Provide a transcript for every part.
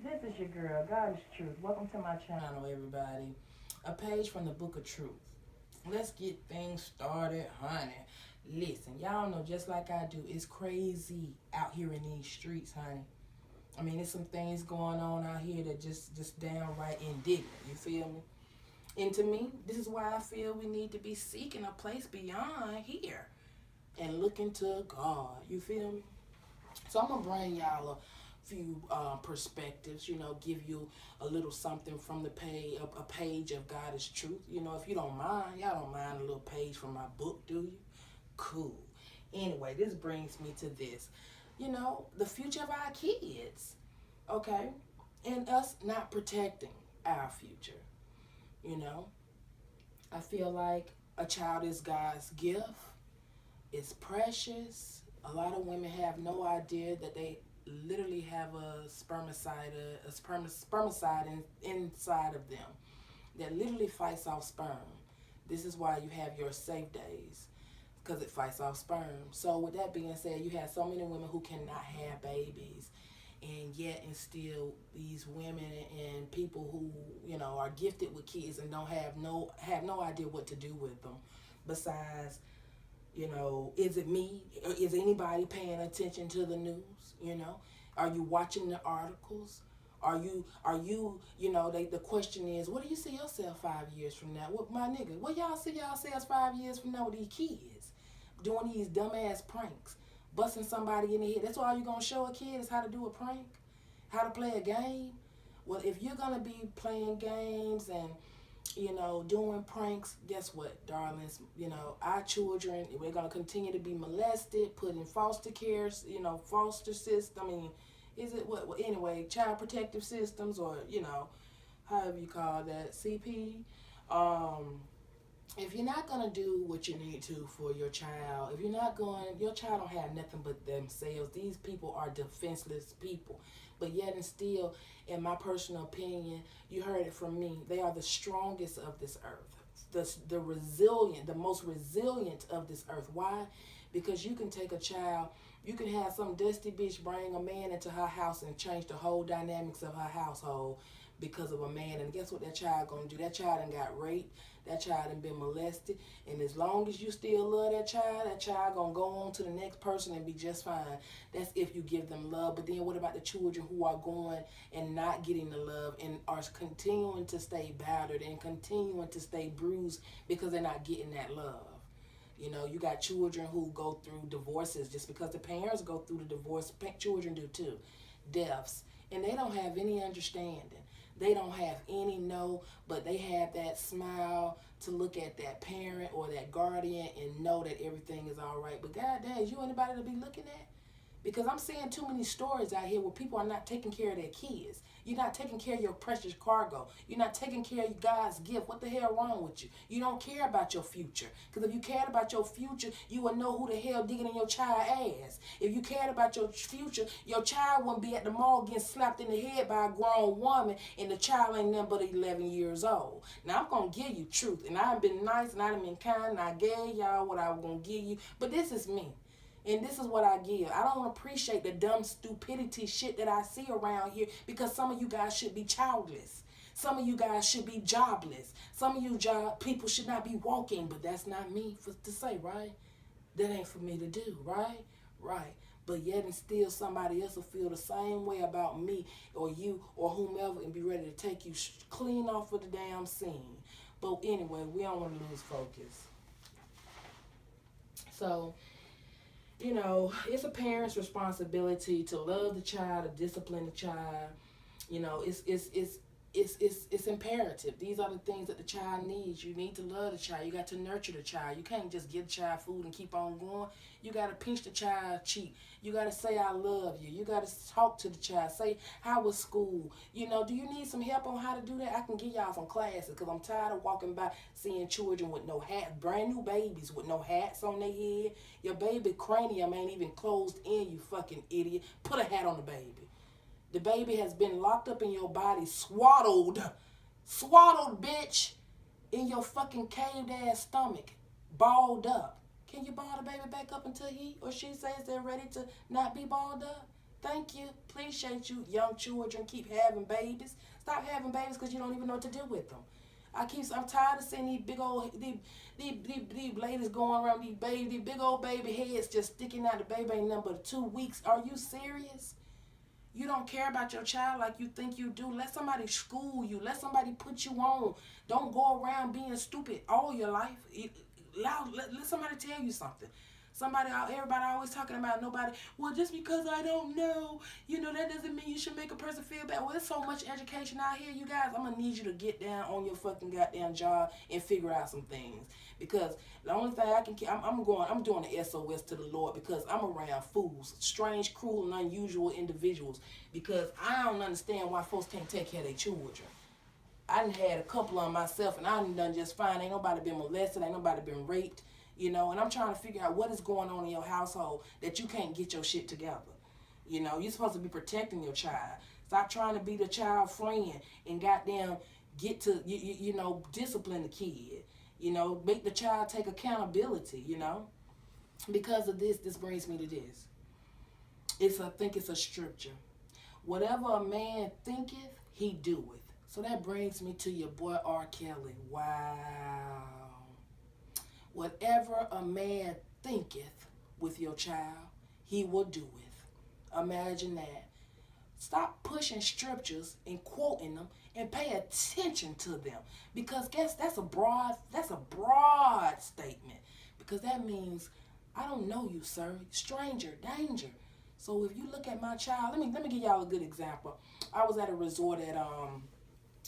This is your girl, God is Truth. Welcome to my channel, everybody. A page from the Book of Truth. Let's get things started, honey. Listen, y'all know just like I do, it's crazy out here in these streets, honey. I mean, there's some things going on out here that just downright indignant. You feel me? And to me, this is why I feel we need to be seeking a place beyond here and looking to God. You feel me? So I'm gonna bring y'all a few perspectives. Give you a little something from the page, a page of God is Truth. If you don't mind, y'all don't mind a little page from my book, do you? Cool. Anyway, this brings me to this. The future of our kids, okay, and us not protecting our future. You know, I feel like a child is God's gift. It's precious. A lot of women have no idea that they literally have a spermicide inside of them that literally fights off sperm. This is why you have your safe days, because it fights off sperm. So with that being said, you have so many women who cannot have babies, and yet and still these women and people who are gifted with kids and don't have no idea what to do with them. Besides, is it me? Is anybody paying attention to the news? Are you watching the articles? The question is, what do you see yourself 5 years from now? What, my nigga, what y'all see yourselves 5 years from now with these kids? Doing these dumbass pranks, busting somebody in the head. That's all you're going to show a kid is how to do a prank? How to play a game? Well, if you're going to be playing games and doing pranks, guess what, darlings? Our children, we're going to continue to be molested, put in foster care, foster system. I mean, is it what anyway, child protective systems, or, however you call that, CP. If you're not going to do what you need to for your child, if you're not going, your child don't have nothing but themselves. These people are defenseless people. But yet and still, in my personal opinion, you heard it from me, they are the strongest of this earth. The most resilient of this earth. Why? Because you can take a child, you can have some dusty bitch bring a man into her house and change the whole dynamics of her household because of a man. And guess what that child gonna do? That child done got raped. That child done been molested. And as long as you still love that child gonna go on to the next person and be just fine. That's if you give them love. But then what about the children who are going and not getting the love and are continuing to stay battered and continuing to stay bruised because they're not getting that love? You got children who go through divorces just because the parents go through the divorce. Children do too. Deaths. And they don't have any understanding. They don't have any but they have that smile to look at that parent or that guardian and know that everything is all right. But God damn, is you anybody to be looking at? Because I'm seeing too many stories out here where people are not taking care of their kids. You're not taking care of your precious cargo. You're not taking care of God's gift. What the hell wrong with you? You don't care about your future. Because if you cared about your future, you would know who the hell digging in your child's ass. If you cared about your future, your child wouldn't be at the mall getting slapped in the head by a grown woman and the child ain't nothing but 11 years old. Now, I'm going to give you truth. And I've been nice and I've been kind and I gave y'all what I was going to give you. But this is me. And this is what I give. I don't appreciate the dumb stupidity shit that I see around here because some of you guys should be childless. Some of you guys should be jobless. Some of you people should not be walking, but that's not me to say, right? That ain't for me to do, right? Right. But yet and still somebody else will feel the same way about me or you or whomever and be ready to take you clean off of the damn scene. But anyway, we don't want to lose focus. So, it's a parent's responsibility to love the child, to discipline the child. It's imperative. These are the things that the child needs. You need to love the child. You got to nurture the child. You can't just give the child food and keep on going. You got to pinch the child cheek. You got to say, I love you. You got to talk to the child. Say, how was school? Do you need some help on how to do that? I can give y'all some classes because I'm tired of walking by seeing children with no hat, brand new babies with no hats on their head. Your baby cranium ain't even closed in, you fucking idiot. Put a hat on the baby. The baby has been locked up in your body, swaddled, bitch, in your fucking caved ass stomach, balled up. Can you ball the baby back up until he or she says they're ready to not be balled up? Thank you. Appreciate you. Young children, keep having babies. Stop having babies because you don't even know what to do with them. I'm tired of seeing these big old these ladies going around these big old baby heads just sticking out. The baby ain't nothing but 2 weeks. Are you serious? You don't care about your child like you think you do. Let somebody school you. Let somebody put you on. Don't go around being stupid all your life. Let somebody tell you something. Everybody always talking about nobody. Well, just because I don't know, that doesn't mean you should make a person feel bad. Well, there's so much education out here, you guys. I'm going to need you to get down on your fucking goddamn job and figure out some things. Because the only thing I can, I'm doing the SOS to the Lord because I'm around fools, strange, cruel, and unusual individuals. Because I don't understand why folks can't take care of their children. I done had a couple of them myself, and I done just fine. Ain't nobody been molested. Ain't nobody been raped. And I'm trying to figure out what is going on in your household that you can't get your shit together. You're supposed to be protecting your child. Stop trying to be the child friend and goddamn get to, discipline the kid. Make the child take accountability, Because of this brings me to this. I think it's a scripture. Whatever a man thinketh, he doeth. So that brings me to your boy R. Kelly. Wow. Whatever a man thinketh with your child, he will do it. Imagine that. Stop pushing scriptures and quoting them and pay attention to them. Because that's a broad statement. Because that means I don't know you, sir. Stranger, danger. So if you look at my child, let me give y'all a good example. I was at a resort at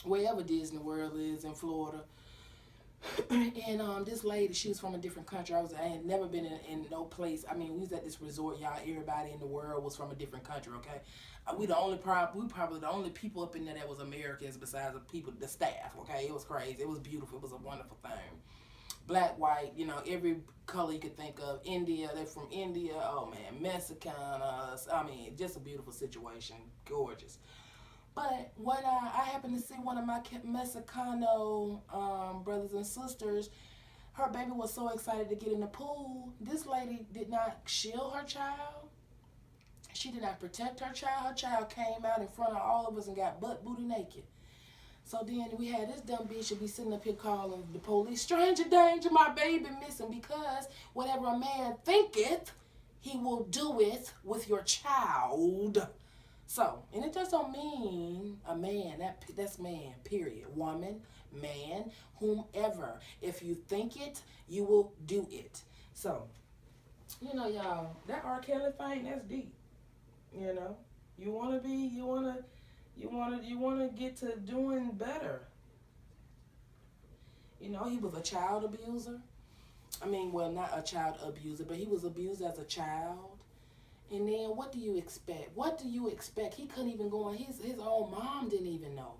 wherever Disney World is in Florida. And this lady, she was from a different country. I had never been in no place. I mean, we was at this resort, y'all. Everybody in the world was from a different country. Okay, we probably the only people up in there that was Americans besides the staff. Okay, it was crazy. It was beautiful. It was a wonderful thing. Black, white, every color you could think of. India, they're from India. Oh man, Mexicanos. I mean, just a beautiful situation. Gorgeous. But when I happened to see one of my Mexicano brothers and sisters, her baby was so excited to get in the pool. This lady did not shield her child. She did not protect her child. Her child came out in front of all of us and got butt booty naked. So then we had this dumb bitch should be sitting up here calling the police, stranger danger, my baby missing, because whatever a man thinketh, he will do it with your child. So, and it just don't mean a man, that's man, period. Woman, man, whomever. If you think it, you will do it. So, y'all, that R. Kelly thing, that's deep. You wanna get to doing better. He was a child abuser. I mean, well, not a child abuser, but he was abused as a child. And then what do you expect? He couldn't even go on. His own mom didn't even know.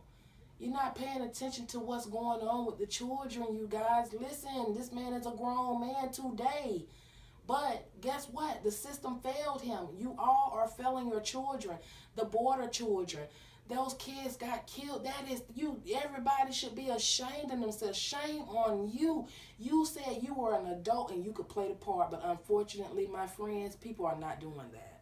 You're not paying attention to what's going on with the children, you guys. Listen, this man is a grown man today. But guess what? The system failed him. You all are failing your children. The border children. Those kids got killed. That is you. Everybody should be ashamed of themselves. Shame on you. You said you were an adult and you could play the part, but unfortunately, my friends, people are not doing that.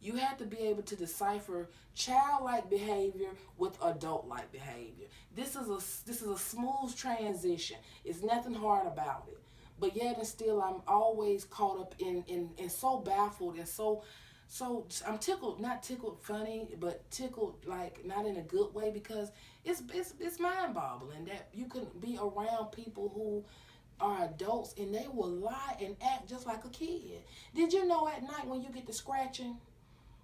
You have to be able to decipher childlike behavior with adult-like behavior. This is a smooth transition. It's nothing hard about it. But yet and still, I'm always caught up in so baffled and so I'm tickled, not tickled funny, but tickled like not in a good way, because it's mind-boggling that you can be around people who are adults and they will lie and act just like a kid. Did you know at night when you get to scratching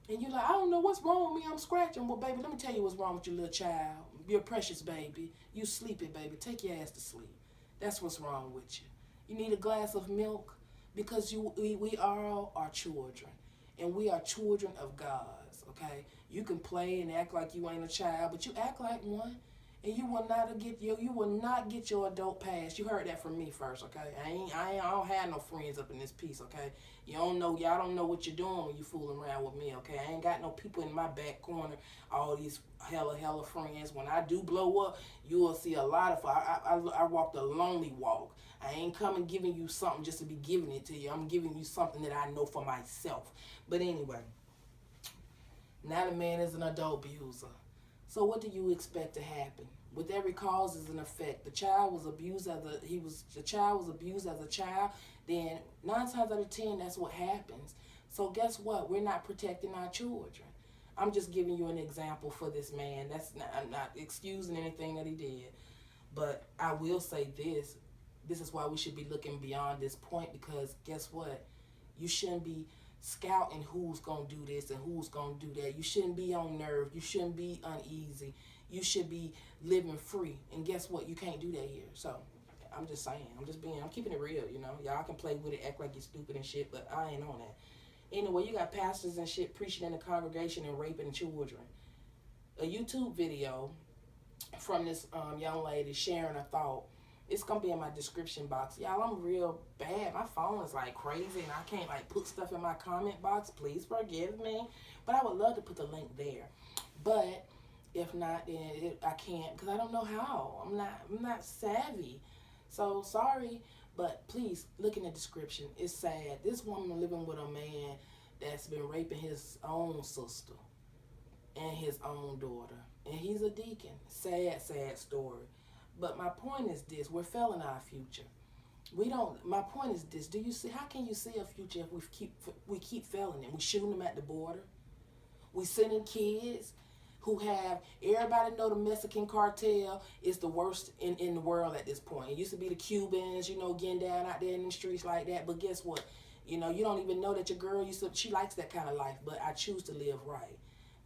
and you're like, I don't know what's wrong with me, I'm scratching. Well, baby, let me tell you what's wrong with your little child, your precious baby. You sleepy, baby. Take your ass to sleep. That's what's wrong with you. You need a glass of milk, because we all are children. And we are children of God's, okay? You can play and act like you ain't a child, but you act like one, and you will not get your adult pass. You heard that from me first, okay? I don't have no friends up in this piece, okay? Y'all don't know what you're doing when you fooling around with me, okay? I ain't got no people in my back corner, all these hella friends. When I do blow up, you will see a lot of, I walk the lonely walk. I ain't coming giving you something just to be giving it to you. I'm giving you something that I know for myself. But anyway, Now the man is an adult abuser. So what do you expect to happen? With every cause is an effect. The child was abused as the child was abused as a child. Then 9 times out of 10, that's what happens. So guess what? We're not protecting our children. I'm just giving you an example for this man. I'm not excusing anything that he did, but I will say this. This is why we should be looking beyond this point, because guess what? You shouldn't be scouting who's going to do this and who's going to do that. You shouldn't be on nerve. You shouldn't be uneasy. You should be living free. And guess what? You can't do that here. So I'm just saying. I'm keeping it real, you know. Y'all can play with it, act like you're stupid and shit, but I ain't on that. Anyway, you got pastors and shit preaching in the congregation and raping children. A YouTube video from this young lady sharing a thought. It's going to be in my description box. Y'all, I'm real bad. My phone is like crazy and I can't like put stuff in my comment box. Please forgive me. But I would love to put the link there. But if not, then I can't, because I don't know how. I'm not savvy. So sorry, but please look in the description. It's sad. This woman living with a man that's been raping his own sister and his own daughter. And he's a deacon. Sad, sad story. But my point is this: we're failing our future. My point is this: do you see? How can you see a future if we keep failing it? We shooting them at the border. We sending kids who have, everybody know the Mexican cartel is the worst in the world at this point. It used to be the Cubans, you know, getting down out there in the streets like that. But guess what? You know, you don't even know that your girl she likes that kind of life. But I choose to live right.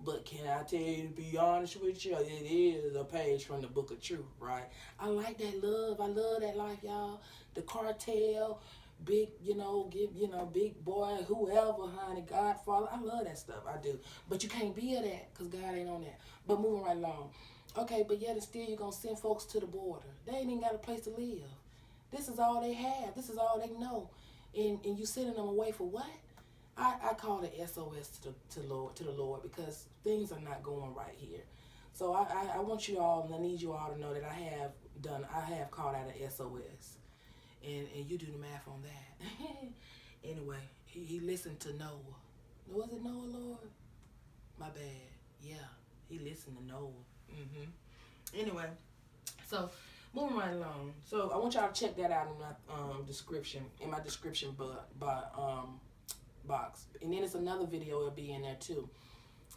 But can I tell you, to be honest with you, it is a page from the Book of Truth, right? I like that love. I love that life, y'all. The cartel, big, big boy, whoever, honey, Godfather. I love that stuff. I do. But you can't be of that because God ain't on that. But moving right along. Okay, but yet and still you're going to send folks to the border. They ain't even got a place to live. This is all they have. This is all they know. And you sending them away for what? I call it SOS to the Lord, because things are not going right here. So I want you all, and I need you all to know that I have called out an SOS. And you do the math on that. Anyway, he listened to Noah. Was it Noah, Lord? My bad. Yeah, he listened to Noah. Anyway, so moving right along. So I want y'all to check that out in my description, box. And then it's another video that'll be in there too.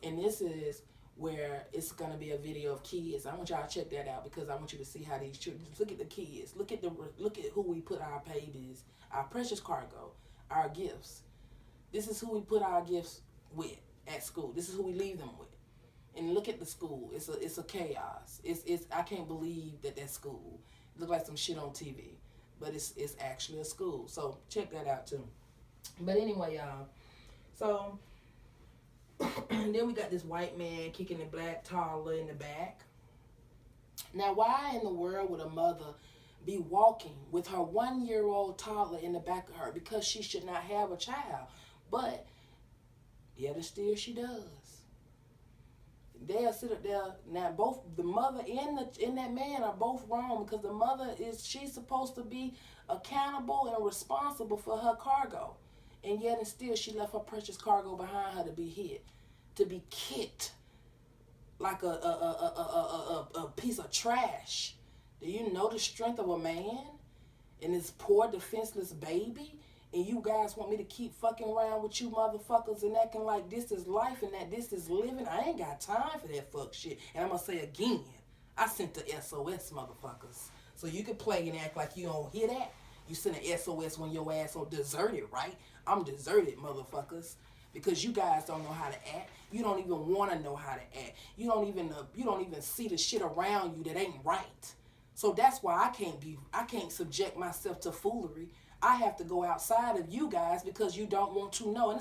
And this is where it's going to be a video of kids. I want y'all to check that out, because I want you to see how these children, look at the kids, look at who we put our babies, our precious cargo, our gifts. This is who we put our gifts with at school. This is who we leave them with. And look at the school. It's a chaos. I can't believe that's school. It looks like some shit on TV, but it's actually a school. So check that out too. But anyway, y'all, so then we got this white man kicking the black toddler in the back. Now, why in the world would a mother be walking with her 1-year-old toddler in the back of her? Because she should not have a child. But yet and still she does. They'll sit up there. Now, both the mother and that man are both wrong, because the mother she's supposed to be accountable and responsible for her cargo. And yet and still she left her precious cargo behind her to be hit, to be kicked like a piece of trash. Do you know the strength of a man and this poor defenseless baby? And you guys want me to keep fucking around with you motherfuckers and acting like this is life and that this is living? I ain't got time for that fuck shit. And I'm gonna say again, I sent the SOS, motherfuckers. So you can play and act like you don't hear that. You send an SOS when your ass on deserted, right? I'm deserted, motherfuckers. Because you guys don't know how to act. You don't even want to know how to act. You don't even see the shit around you that ain't right. So that's why I can't subject myself to foolery. I have to go outside of you guys because you don't want to know. And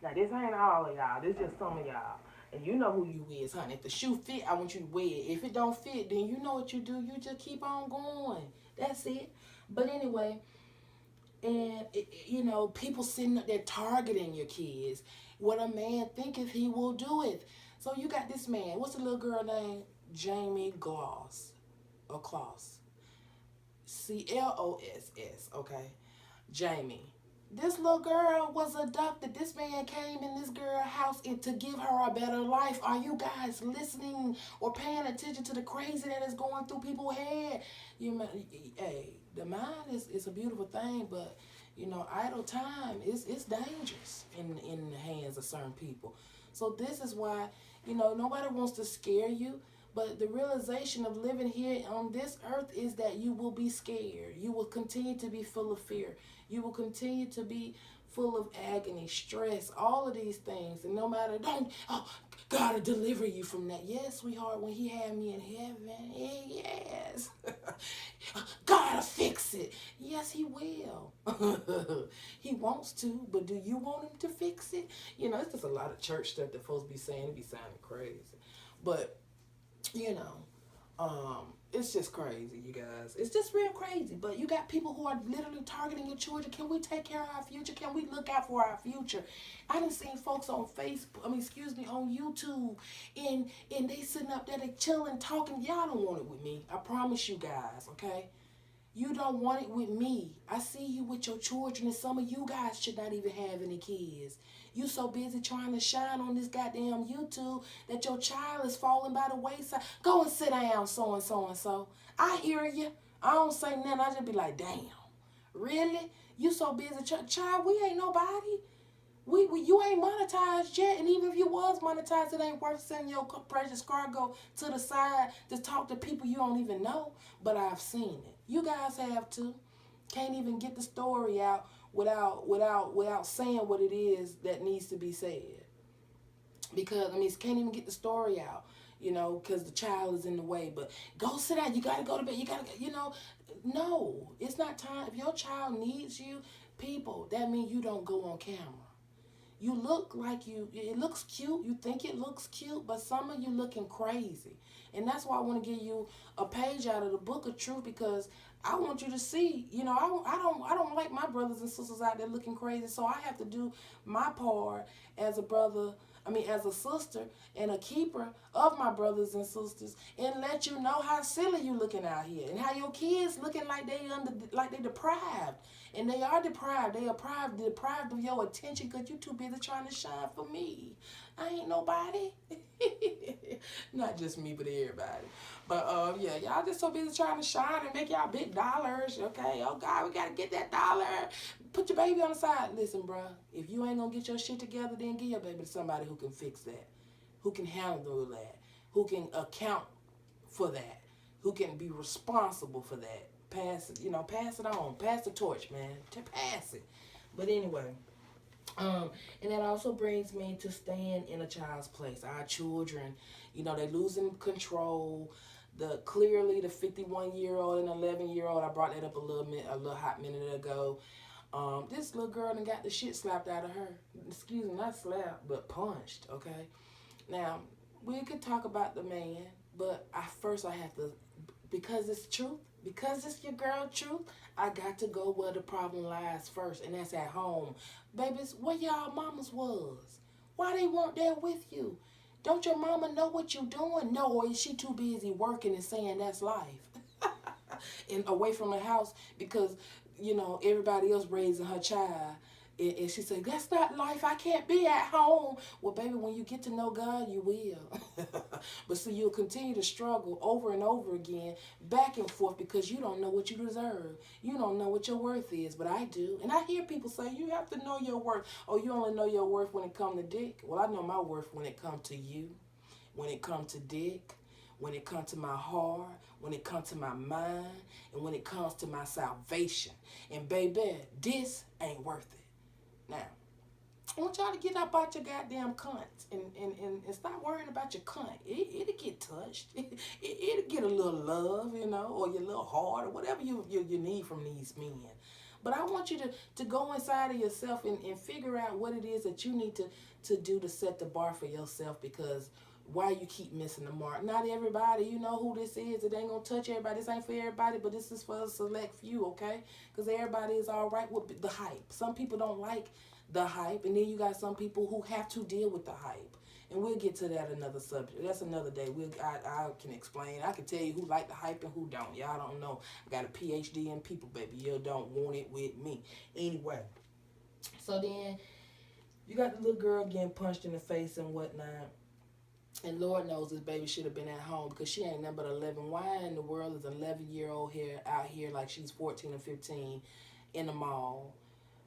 now this ain't all of y'all. This just some of y'all. And you know who you is, honey. If the shoe fit, I want you to wear it. If it don't fit, then you know what you do. You just keep on going. That's it. But anyway, and people sitting up there targeting your kids. What a man thinketh, he will do it. So you got this man. What's the little girl name? Jamie Gloss. Or Kloss. Closs. Okay. Jamie. This little girl was adopted. This man came in this girl's house to give her a better life. Are you guys listening or paying attention to the crazy that is going through people's head? Hey, the mind is a beautiful thing, but idle time is dangerous in the hands of certain people. So this is why nobody wants to scare you. But the realization of living here on this earth is that you will be scared. You will continue to be full of fear. You will continue to be full of agony, stress, all of these things. And no matter, God will deliver you from that. Yes, sweetheart, when he had me in heaven, yes. God will fix it. Yes, he will. He wants to, but do you want him to fix it? It's just a lot of church stuff that folks be saying. It be sounding crazy. But you know, it's just crazy, you guys. It's just real crazy. But you got people who are literally targeting your children. Can we take care of our future? Can we look out for our future? I done seen folks on Facebook, on YouTube, and they sitting up there, they chilling, talking. Y'all don't want it with me. I promise you guys, okay? You don't want it with me. I see you with your children, and some of you guys should not even have any kids. You so busy trying to shine on this goddamn YouTube that your child is falling by the wayside. Go and sit down, so and so and so. I hear you. I don't say nothing. I just be like, damn. Really? You so busy, child? We ain't nobody. You ain't monetized yet, and even if you was monetized, it ain't worth sending your precious cargo to the side to talk to people you don't even know. But I've seen it. You guys have too. Can't even get the story out without saying what it is that needs to be said. Because can't even get the story out, because the child is in the way. But go sit down. You gotta go to bed. You gotta, no, it's not time. If your child needs you, people, that means you don't go on camera. You look like it looks cute. You think it looks cute, but some of you looking crazy. And that's why I want to give you a page out of the book of truth, because I want you to see, I don't like my brothers and sisters out there looking crazy. So I have to do my part as a brother, as a sister and a keeper of my brothers and sisters, and let you know how silly you looking out here and how your kids looking like they deprived. And they are deprived. They are deprived of your attention because you too busy trying to shine for me. I ain't nobody. Not just me, but everybody. But yeah, y'all just so busy trying to shine and make y'all big dollars. Okay, oh God, we gotta get that dollar. Put your baby on the side. Listen, bruh, if you ain't gonna get your shit together, then give your baby to somebody who can fix that, who can handle that, who can account for that, who can be responsible for that. Pass it, pass it on. Pass the torch, man. To pass it. But anyway, and that also brings me to stand in a child's place. Our children, they losing control. Clearly the 51-year-old and 11-year-old, I brought that up a little hot minute ago. This little girl done got the shit slapped out of her. Excuse me, not slapped, but punched, okay? Now, we could talk about the man, but first I have to, because it's truth, because it's your girl truth, I got to go where the problem lies first, and that's at home. Babies, where y'all mamas was? Why they weren't there with you? Don't your mama know what you doing? No, or is she too busy working and saying that's life? And away from the house because, everybody else raising her child. And she said, that's not life. I can't be at home. Well, baby, when you get to know God, you will. But see, you'll continue to struggle over and over again, back and forth, because you don't know what you deserve. You don't know what your worth is, but I do. And I hear people say, you have to know your worth. Oh, you only know your worth when it comes to dick. Well, I know my worth when it comes to you, when it comes to dick, when it comes to my heart, when it comes to my mind, and when it comes to my salvation. And baby, this ain't worth it. Now, I want y'all to get up out your goddamn cunts and stop worrying about your cunt. It'll get touched. It'll get a little love, or your little heart, or whatever you need from these men. But I want you to go inside of yourself and figure out what it is that you need to do to set the bar for yourself, because why you keep missing the mark. Not everybody, you know who this is. It ain't going to touch everybody. This ain't for everybody, but this is for a select few, okay? Because everybody is all right with the hype. Some people don't like the hype, and then you got some people who have to deal with the hype. And we'll get to that another subject. That's another day. I can explain. I can tell you who like the hype and who don't. Y'all don't know. I got a PhD in people, baby. You don't want it with me. Anyway. So then you got the little girl getting punched in the face and whatnot. And Lord knows this baby should have been at home because she ain't nothing but 11. Why in the world is an 11-year-old here out here like she's 14 or 15 in the mall?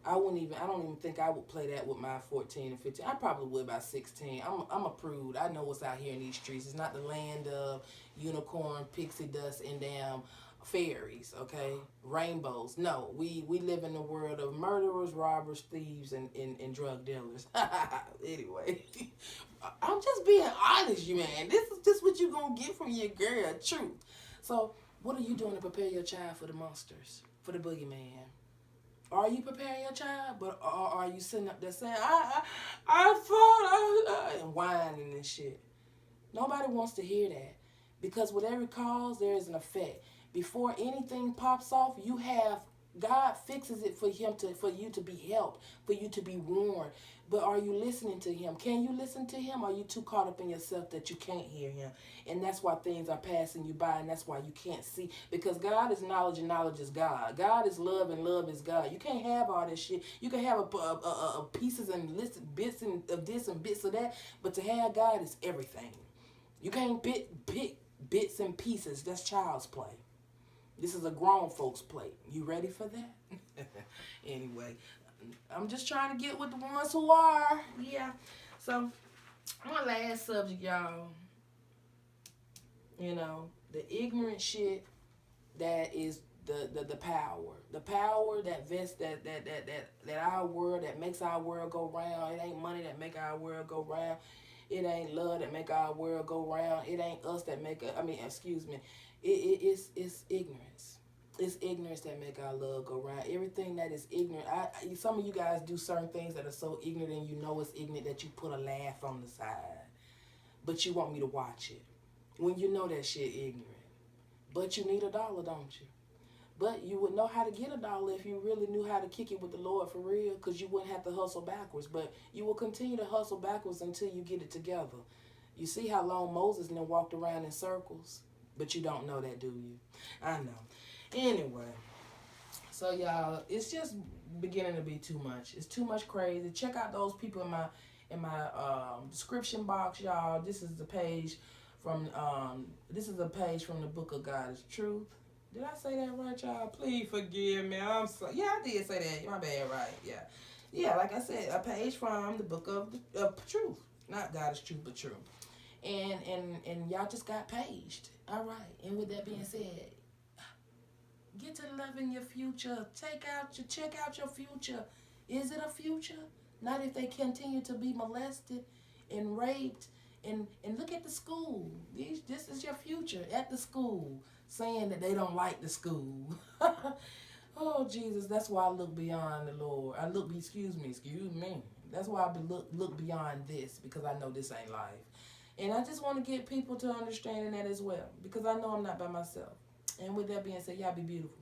I don't even think I would play that with my 14 and 15. I probably would by 16. I'm a prude. I know what's out here in these streets. It's not the land of unicorn, pixie dust, and damn fairies, okay? Rainbows. No, we live in the world of murderers, robbers, thieves, and drug dealers. Anyway, I'm just being honest, you man. This is just what you gonna get from your girl, truth. So, what are you doing to prepare your child for the monsters, for the boogeyman? Are you preparing your child, but or are you sitting up there saying, I thought, and whining and shit? Nobody wants to hear that, because with every cause there is an effect. Before anything pops off, you have God fixes it for you to be helped, for you to be warned. But are you listening to Him? Can you listen to Him? Are you too caught up in yourself that you can't hear Him? And that's why things are passing you by, and that's why you can't see. Because God is knowledge, and knowledge is God. God is love, and love is God. You can't have all this shit. You can have a pieces and bits and of this and bits of that, but to have God is everything. You can't pick bits and pieces. That's child's play. This is a grown folks play. You ready for that? Anyway, I'm just trying to get with the ones who are. Yeah. So, my last subject, y'all. You know, the ignorant shit that is the power. The power that vests that our world, that makes our world go round. It ain't money that make our world go round. It ain't love that make our world go round. It ain't us that make excuse me. It's ignorance. It's ignorance that make our love go round. Everything that is ignorant. Some of you guys do certain things that are so ignorant, and you know it's ignorant, that you put a laugh on the side. But you want me to watch it. When you know that shit ignorant. But you need $1, don't you? But you would know how to get $1 if you really knew how to kick it with the Lord for real, because you wouldn't have to hustle backwards. But you will continue to hustle backwards until you get it together. You see how long Moses and them walked around in circles? But you don't know that, do you? I know. Anyway, so y'all, it's just beginning to be too much. It's too much crazy. Check out those people in my description box, y'all. This is the page from the Book of God is Truth. Did I say that right, y'all? Please forgive me. I'm sorry. Yeah, I did say that. My bad, right? Yeah. Yeah, like I said, a page from the Book of Truth. Not God is Truth, but Truth. And y'all just got paged. All right. And with that being said, get to loving your future. Check out your future. Is it a future? Not if they continue to be molested and raped. And look at the school. This is your future at the school, saying that they don't like the school. Oh, Jesus, that's why I look beyond the Lord. Excuse me. That's why I look beyond this, because I know this ain't life. And I just want to get people to understanding that as well, because I know I'm not by myself. And with that being said, y'all be beautiful.